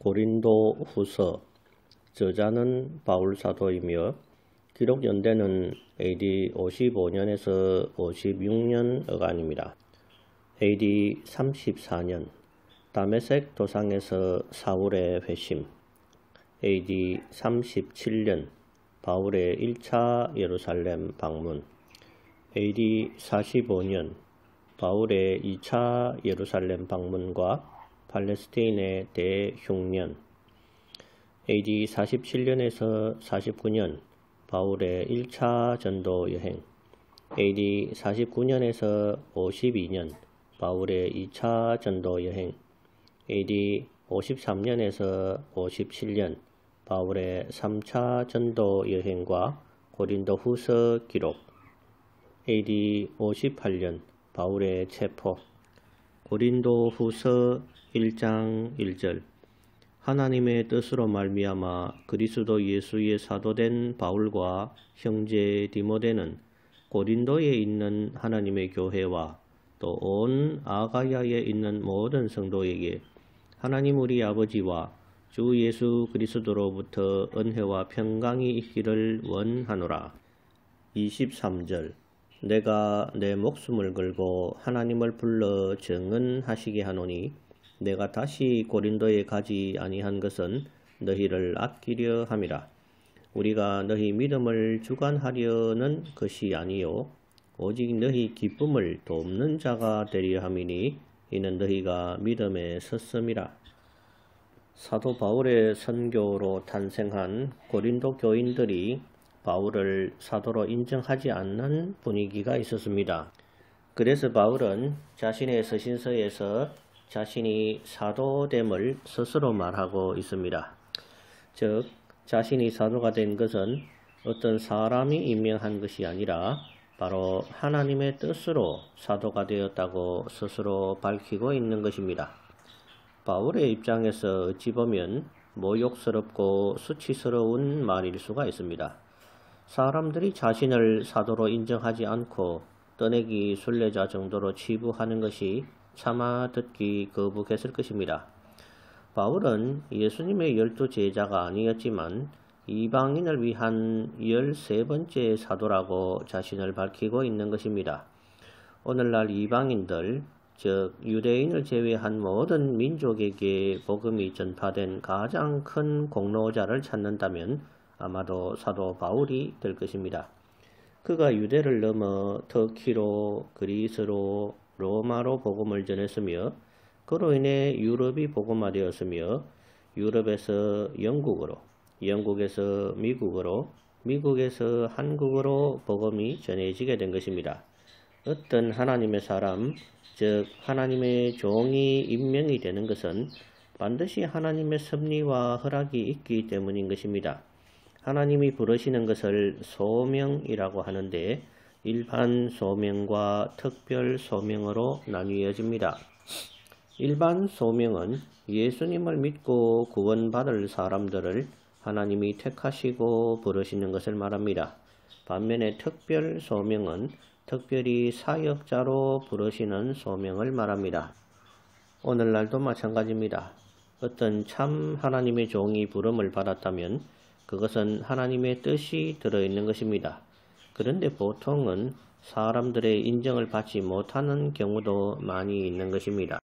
고린도 후서 저자는 바울 사도이며 기록 연대는 AD 55년에서 56년 어간입니다. AD 34년 다메섹 도상에서 사울의 회심, AD 37년 바울의 1차 예루살렘 방문, AD 45년 바울의 2차 예루살렘 방문과 팔레스타인의 대흉년, AD 47년에서 49년 바울의 1차 전도 여행, AD 49년에서 52년 바울의 2차 전도 여행, AD 53년에서 57년 바울의 3차 전도 여행과 고린도 후서 기록, AD 58년 바울의 체포, 고린도 후서 1장 1절 하나님의 뜻으로 말미암아 그리스도 예수의 사도된 바울과 형제 디모데는 고린도에 있는 하나님의 교회와 또 온 아가야에 있는 모든 성도에게 하나님 우리 아버지와 주 예수 그리스도로부터 은혜와 평강이 있기를 원하노라. 23절 내가 내 목숨을 걸고 하나님을 불러 증언하시게 하노니 내가 다시 고린도에 가지 아니한 것은 너희를 아끼려 함이라. 우리가 너희 믿음을 주관하려는 것이 아니요 오직 너희 기쁨을 돕는 자가 되려 함이니 이는 너희가 믿음에 섰음이라. 사도 바울의 선교로 탄생한 고린도 교인들이 바울을 사도로 인정하지 않는 분위기가 있었습니다. 그래서 바울은 자신의 서신서에서 자신이 사도됨을 스스로 말하고 있습니다. 즉, 자신이 사도가 된 것은 어떤 사람이 임명한 것이 아니라 바로 하나님의 뜻으로 사도가 되었다고 스스로 밝히고 있는 것입니다. 바울의 입장에서 어찌 보면 모욕스럽고 수치스러운 말일 수가 있습니다. 사람들이 자신을 사도로 인정하지 않고 떠내기 순례자 정도로 치부하는 것이 차마 듣기 거북했을 것입니다. 바울은 예수님의 12 제자가 아니었지만 이방인을 위한 13번째 사도라고 자신을 밝히고 있는 것입니다. 오늘날 이방인들, 즉 유대인을 제외한 모든 민족에게 복음이 전파된 가장 큰 공로자를 찾는다면 아마도 사도 바울이 될 것입니다. 그가 유대를 넘어 터키로, 그리스로, 로마로 복음을 전했으며 그로 인해 유럽이 복음화되었으며 유럽에서 영국으로, 영국에서 미국으로, 미국에서 한국으로 복음이 전해지게 된 것입니다. 어떤 하나님의 사람, 즉 하나님의 종이 임명이 되는 것은 반드시 하나님의 섭리와 허락이 있기 때문인 것입니다. 하나님이 부르시는 것을 소명이라고 하는데 일반 소명과 특별 소명으로 나뉘어집니다. 일반 소명은 예수님을 믿고 구원받을 사람들을 하나님이 택하시고 부르시는 것을 말합니다. 반면에 특별 소명은 특별히 사역자로 부르시는 소명을 말합니다. 오늘날도 마찬가지입니다. 어떤 참 하나님의 종이 부름을 받았다면 그것은 하나님의 뜻이 들어있는 것입니다. 그런데 보통은 사람들의 인정을 받지 못하는 경우도 많이 있는 것입니다.